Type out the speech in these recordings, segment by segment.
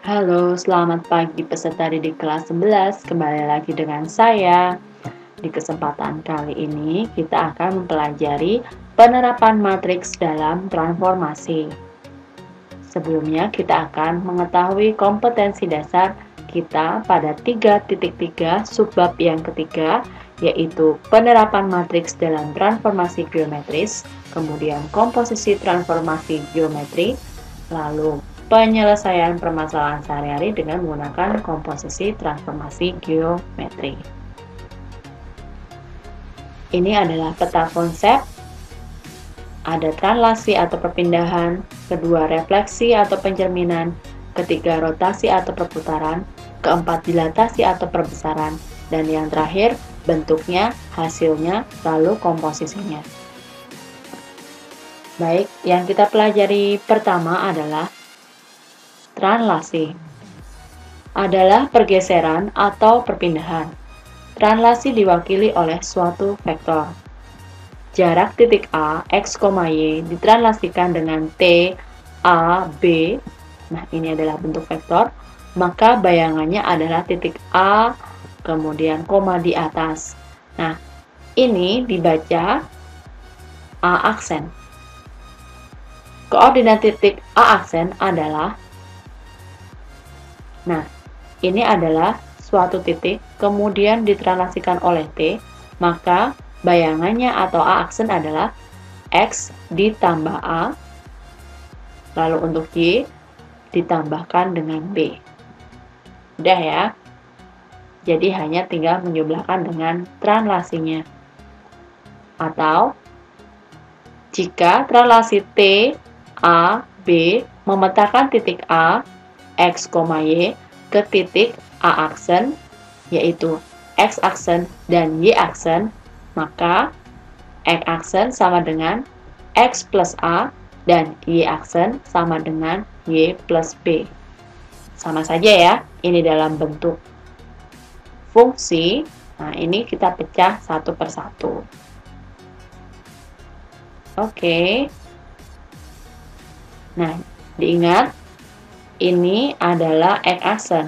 Halo, selamat pagi peserta didik kelas 11. Kembali lagi dengan saya. Di kesempatan kali ini, kita akan mempelajari penerapan matriks dalam transformasi. Sebelumnya, kita akan mengetahui kompetensi dasar kita pada 3.3 subbab yang ketiga, yaitu penerapan matriks dalam transformasi geometris, kemudian komposisi transformasi geometri, lalu penyelesaian permasalahan sehari-hari dengan menggunakan komposisi transformasi geometri. Ini adalah peta konsep, ada translasi atau perpindahan, kedua refleksi atau pencerminan, ketiga rotasi atau perputaran, keempat dilatasi atau perbesaran, dan yang terakhir bentuknya, hasilnya, lalu komposisinya. Baik, yang kita pelajari pertama adalah translasi. Adalah pergeseran atau perpindahan. Translasi diwakili oleh suatu vektor. Jarak titik A, X, Y ditranslasikan dengan T, A, B. Nah, ini adalah bentuk vektor. Maka bayangannya adalah titik A, kemudian koma di atas. Nah, ini dibaca A aksen. Koordinat titik A aksen adalah, nah, ini adalah suatu titik, kemudian ditranslasikan oleh T, maka bayangannya atau A aksen adalah X ditambah A, lalu untuk Y ditambahkan dengan B. Udah ya. Jadi hanya tinggal menjumlahkan dengan translasinya. Atau jika translasi T, A, B memetakan titik A, X, Y ke titik A aksen, yaitu X aksen dan Y aksen, maka X aksen sama dengan X plus A dan Y aksen sama dengan Y plus B. Sama saja ya, ini dalam bentuk fungsi. Nah, ini kita pecah satu persatu. Oke. Nah, diingat, ini adalah X aksen.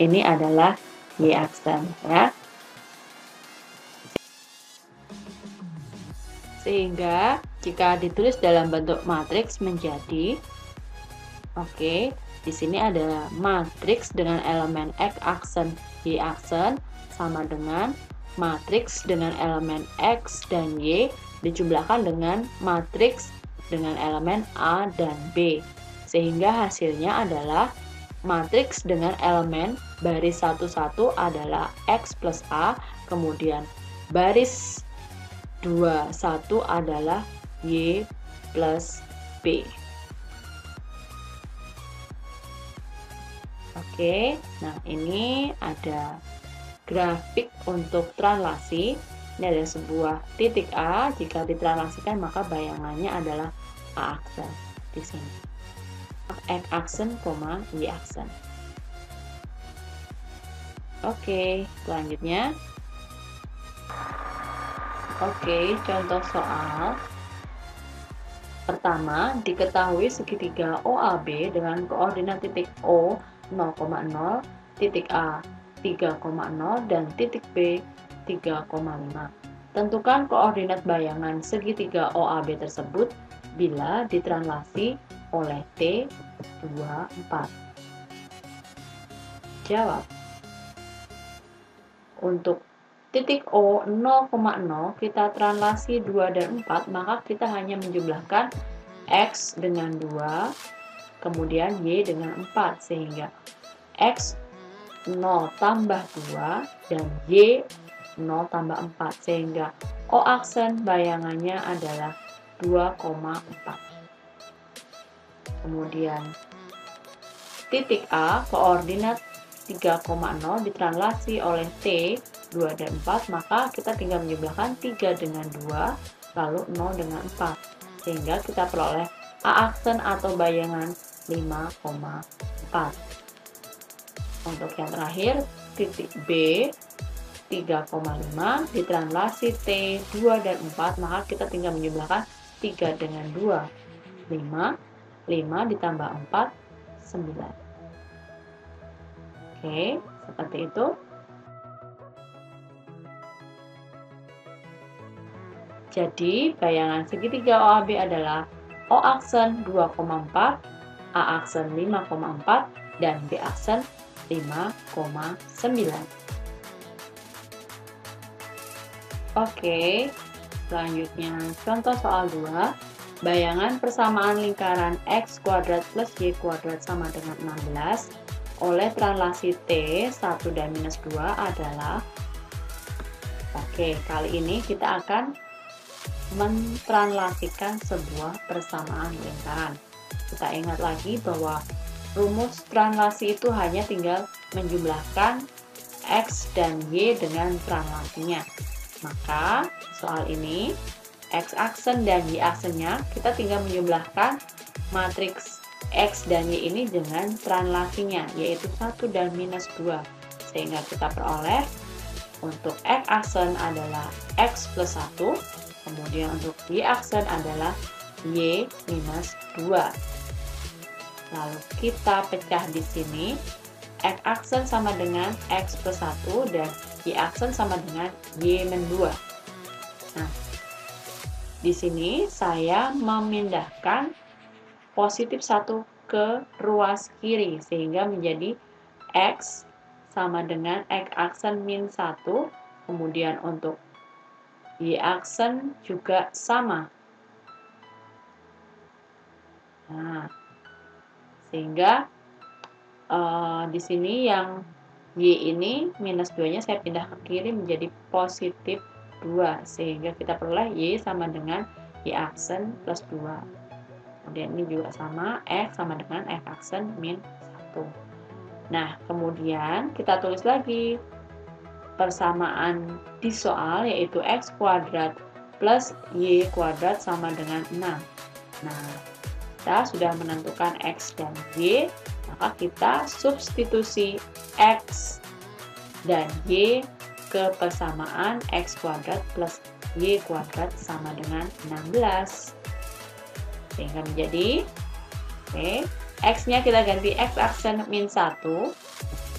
Ini adalah Y aksen ya. Sehingga jika ditulis dalam bentuk matriks menjadi, oke, di sini ada matriks dengan elemen X aksen, Y aksen sama dengan matriks dengan elemen X dan Y dijumlahkan dengan matriks dengan elemen A dan B. Sehingga hasilnya adalah matriks dengan elemen baris 1, 1 adalah X plus A, kemudian baris 2, 1 adalah Y plus B. Oke, nah ini ada grafik untuk translasi. Ini ada sebuah titik A, jika ditranslasikan maka bayangannya adalah A aksen di sini. X aksen, Y aksen. Oke, selanjutnya. Oke, contoh soal. Pertama, diketahui segitiga OAB dengan koordinat titik O 0,0, titik A 3,0 dan titik B 3,5. Tentukan koordinat bayangan segitiga OAB tersebut bila ditranslasi oleh T 24. Jawab. Untuk titik O 0,0 kita translasi 2 dan 4, maka kita hanya menjumlahkan X dengan 2, kemudian Y dengan 4, sehingga X 0 tambah 2 dan Y 0 tambah 4, sehingga O aksen bayangannya adalah 2,4. Kemudian titik A koordinat 3,0 ditranslasi oleh T 2 dan 4, maka kita tinggal menjumlahkan 3 dengan 2, lalu 0 dengan 4, sehingga kita peroleh A aksen atau bayangan 5,4. Untuk yang terakhir, titik B 3,5 ditranslasi T 2 dan 4, maka kita tinggal menjumlahkan 3 dengan 2, 5 ditambah 4, 9. Oke, seperti itu. Jadi, bayangan segitiga OAB adalah O aksen 2,4, A aksen 5,4, dan B aksen 5,9. Oke, selanjutnya contoh soal 2. Bayangan persamaan lingkaran X kuadrat plus Y kuadrat sama dengan 16 oleh translasi T 1 dan minus 2 adalah. Oke, kali ini kita akan mentranslasikan sebuah persamaan lingkaran. Kita ingat lagi bahwa rumus translasi itu hanya tinggal menjumlahkan X dan Y dengan translasinya. Maka soal ini X aksen dan Y aksennya kita tinggal menjumlahkan matriks X dan Y ini dengan translasinya, yaitu 1 dan minus 2. Sehingga kita peroleh untuk X aksen adalah X plus 1, kemudian untuk Y aksen adalah Y minus 2. Lalu kita pecah di sini, X aksen sama dengan X plus 1 dan Y aksen sama dengan Y min 2. Nah, di sini saya memindahkan positif 1 ke ruas kiri sehingga menjadi X sama dengan X aksen min 1, kemudian untuk Y aksen juga sama. Nah, sehingga di sini yang Y ini minus 2-nya saya pindah ke kiri menjadi positif 2, sehingga kita peroleh Y sama dengan Y aksen plus 2. Kemudian ini juga sama, X sama dengan X aksen min 1. Nah, kemudian kita tulis lagi persamaan di soal, yaitu X kuadrat plus Y kuadrat sama dengan 6. Nah, kita sudah menentukan X dan Y, maka kita substitusi X dan Y ke persamaan X kuadrat plus Y kuadrat sama dengan 16. Sehingga menjadi, X-nya kita ganti X aksen min 1.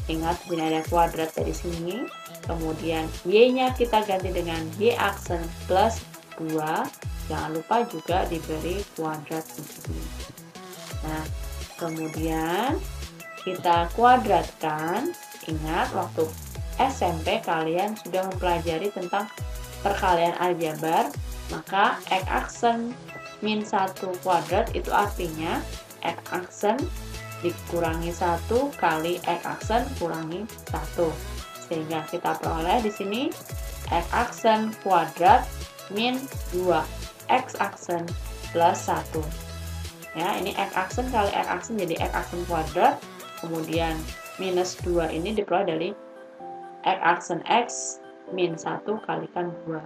Ingat, ini ada kuadrat dari sini. Kemudian Y-nya kita ganti dengan Y aksen plus 2. Jangan lupa juga diberi kuadrat di sini. Nah, kemudian kita kuadratkan. Ingat, waktu SMP kalian sudah mempelajari tentang perkalian aljabar, maka X aksen min 1 kuadrat itu artinya X aksen dikurangi 1 kali X aksen kurangi 1. Sehingga kita peroleh di sini X aksen kuadrat min 2 X aksen plus 1. Ya, ini X aksen kali X aksen jadi X aksen kuadrat. Kemudian minus 2 ini diperoleh dari X aksen X min 1 kalikan 2.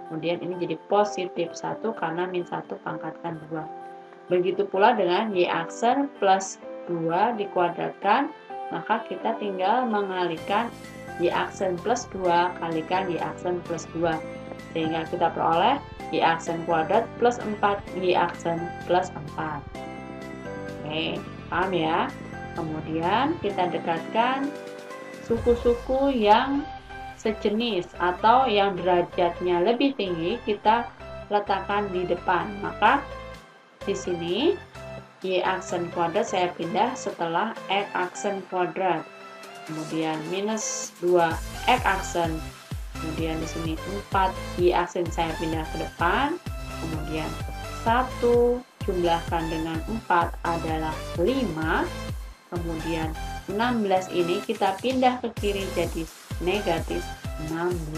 Kemudian ini jadi positif 1 karena min 1 pangkatkan 2. Begitu pula dengan Y aksen plus 2 dikuadratkan, maka kita tinggal mengalihkan Y aksen plus 2 kalikan Y aksen plus 2. Sehingga kita peroleh Y aksen kuadrat plus 4 Y aksen plus 4. Oke, paham ya? Kemudian kita dekatkan suku-suku yang sejenis atau yang derajatnya lebih tinggi, kita letakkan di depan. Maka di sini Y aksen kuadrat saya pindah setelah X aksen kuadrat. Kemudian minus 2 X aksen. Kemudian di sini 4 Y aksen saya pindah ke depan. Kemudian 1 jumlahkan dengan 4 adalah 5. Kemudian 16 ini kita pindah ke kiri jadi negatif 16.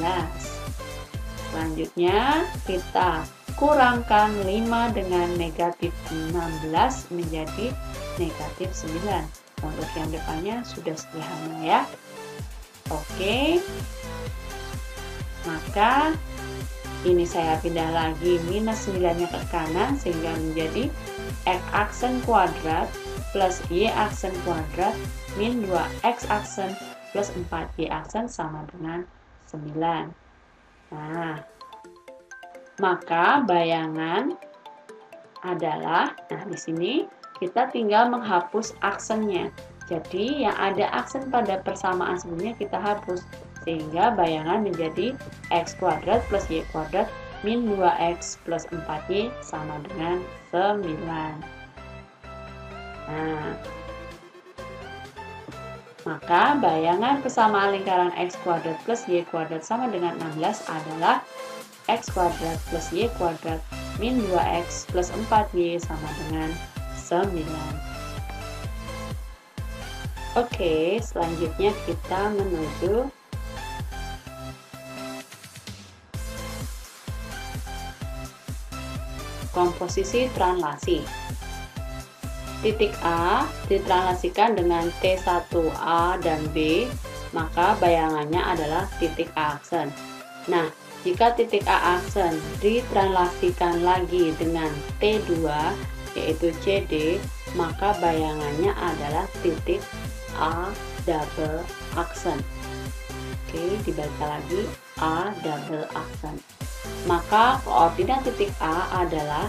Selanjutnya kita kurangkan 5 dengan negatif 16 menjadi negatif 9. Untuk yang depannya sudah sederhana ya. Oke. Maka ini saya pindah lagi minus 9-nya ke kanan sehingga menjadi X aksen kuadrat plus Y aksen kuadrat min 2X aksen plus 4Y aksen sama dengan 9. Nah, maka bayangan adalah, di sini kita tinggal menghapus aksennya. Jadi yang ada aksen pada persamaan sebelumnya kita hapus, sehingga bayangan menjadi x kuadrat plus y kuadrat min 2x plus 4y sama dengan 9. Nah, maka bayangan persamaan lingkaran x kuadrat plus y kuadrat sama dengan 16 adalah x kuadrat plus y kuadrat min 2x plus 4y sama dengan 9. Oke, selanjutnya kita menuju komposisi translasi. Titik A ditranslasikan dengan T1A dan B, maka bayangannya adalah titik A aksen. Nah, jika titik A aksen ditranslasikan lagi dengan T2, yaitu CD, maka bayangannya adalah titik A double aksen. Oke, dibaca lagi A double aksen. Maka koordinat titik A adalah,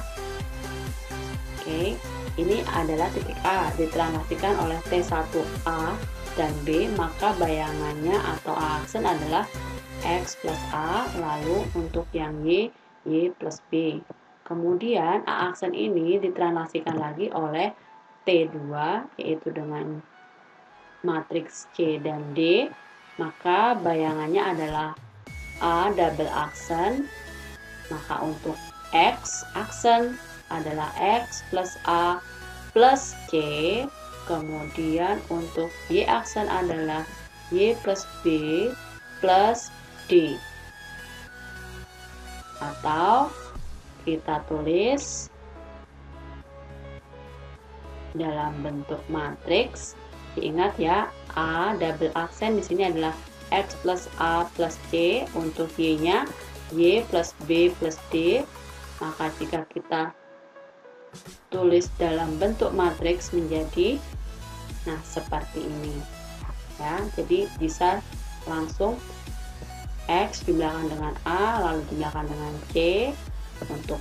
ini adalah titik A ditranslasikan oleh T1A dan B, maka bayangannya atau A aksen adalah X plus A, lalu untuk yang Y plus B. Kemudian A aksen ini ditranslasikan lagi oleh T2, yaitu dengan matriks C dan D, maka bayangannya adalah A double aksen. Maka untuk X aksen adalah X plus A plus C. Kemudian untuk Y aksen adalah Y plus B plus D. Atau kita tulis dalam bentuk matriks. Diingat ya, A double aksen di sini adalah X plus A plus C, untuk Y-nya Y plus B plus D. Maka jika kita tulis dalam bentuk matriks menjadi seperti ini ya. Jadi bisa langsung X jumlahkan dengan A, lalu jumlahkan dengan C untuk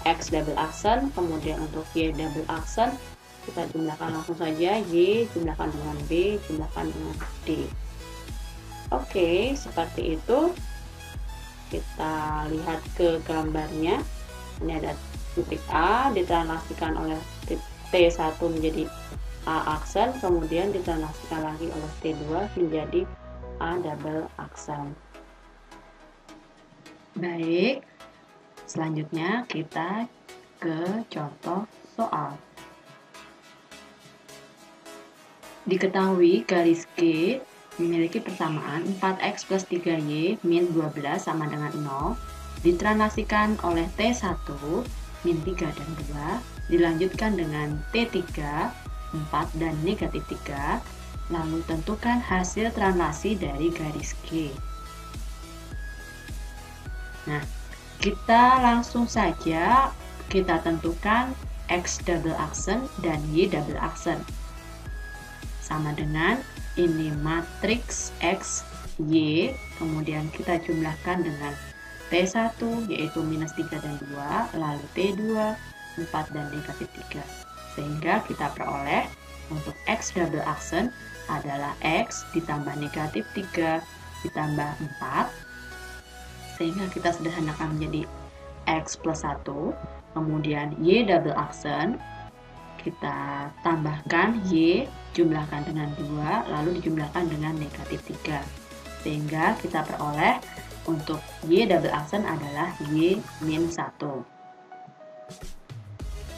X double aksen, kemudian untuk Y double aksen kita jumlahkan langsung saja, Y jumlahkan dengan B, jumlahkan dengan D. Oke, seperti itu. Kita lihat ke gambarnya. Ini ada titik A ditranslasikan oleh T1 menjadi A aksen, kemudian ditranslasikan lagi oleh T2 menjadi A double aksen. Baik, selanjutnya kita ke contoh soal. Diketahui garis G memiliki persamaan 4x plus 3y min 12 sama dengan 0, ditranslasikan oleh T1 min 3 dan 2, dilanjutkan dengan T3, 4 dan negatif 3, lalu tentukan hasil translasi dari garis G. Nah, kita langsung saja kita tentukan X double aksen dan Y double aksen. Sama dengan ini matriks X, Y, kemudian kita jumlahkan dengan T1 yaitu minus 3 dan 2, lalu T2, 4 dan negatif 3. Sehingga kita peroleh untuk X double aksen adalah X ditambah negatif 3 ditambah 4. Sehingga kita sederhanakan menjadi X plus 1. Kemudian Y double aksen kita tambahkan Y, jumlahkan dengan 2, lalu dijumlahkan dengan negatif 3. Sehingga kita peroleh untuk Y double aksen adalah Y min 1.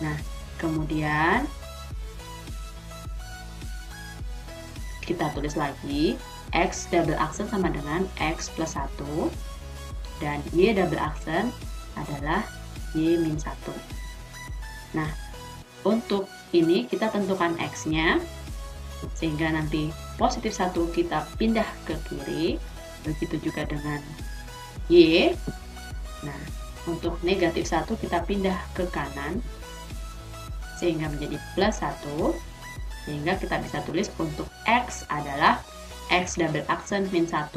Nah, kemudian kita tulis lagi X double aksen sama dengan X plus 1 dan Y double aksen adalah Y min 1. Nah, untuk ini kita tentukan X-nya, sehingga nanti positif 1 kita pindah ke kiri, begitu juga dengan Y. Nah, untuk negatif 1 kita pindah ke kanan, sehingga menjadi plus 1, sehingga kita bisa tulis untuk X adalah X double aksen min 1,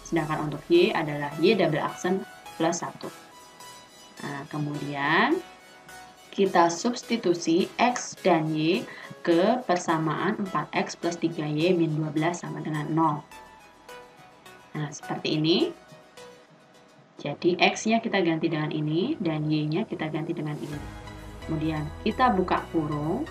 sedangkan untuk Y adalah Y double aksen plus 1. Nah, kemudian kita substitusi X dan Y ke persamaan 4X plus 3Y min 12 sama dengan 0. Nah, seperti ini. Jadi, X-nya kita ganti dengan ini, dan Y-nya kita ganti dengan ini. Kemudian, kita buka kurung.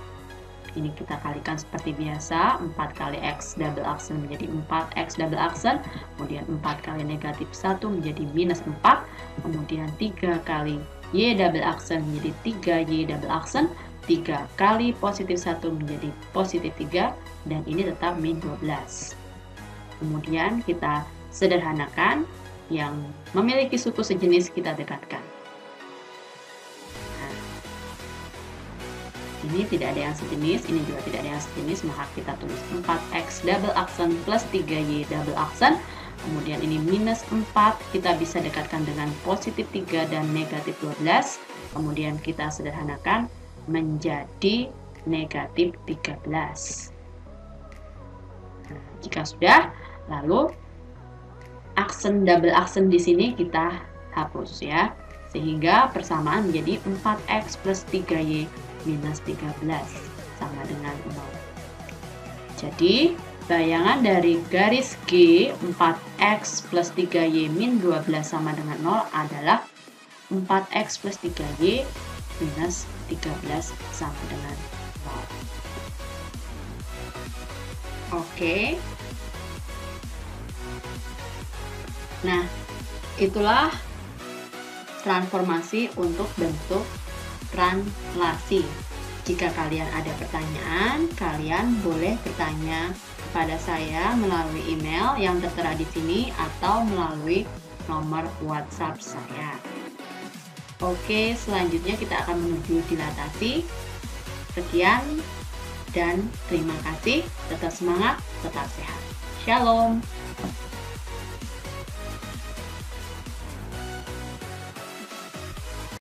Ini kita kalikan seperti biasa, 4 kali X double aksen menjadi 4X double aksen, kemudian 4 kali negatif 1 menjadi minus 4, kemudian 3 kali Y double aksen menjadi 3Y double aksen, 3 kali positif 1 menjadi positif 3, dan ini tetap min 12. Kemudian kita sederhanakan, yang memiliki suku sejenis kita dekatkan. Nah, ini tidak ada yang sejenis, ini juga tidak ada yang sejenis, maka kita tulis 4X double aksen plus 3Y double aksen. Kemudian ini minus 4, kita bisa dekatkan dengan positif 3 dan negatif 12. Kemudian kita sederhanakan menjadi negatif 13. Nah, jika sudah, lalu aksen double aksen di sini kita hapus ya. Sehingga persamaan menjadi 4X plus 3Y minus 13 sama dengan 0. Jadi, bayangan dari garis G 4X plus 3Y min 12 sama dengan 0 adalah 4X plus 3Y minus 13 sama dengan 0. Oke. Nah, itulah transformasi untuk bentuk translasi. Jika kalian ada pertanyaan, kalian boleh bertanya kepada saya melalui email yang tertera di sini atau melalui nomor WhatsApp saya. Oke, selanjutnya kita akan menuju dilatasi. Sekian dan terima kasih. Tetap semangat, tetap sehat. Shalom.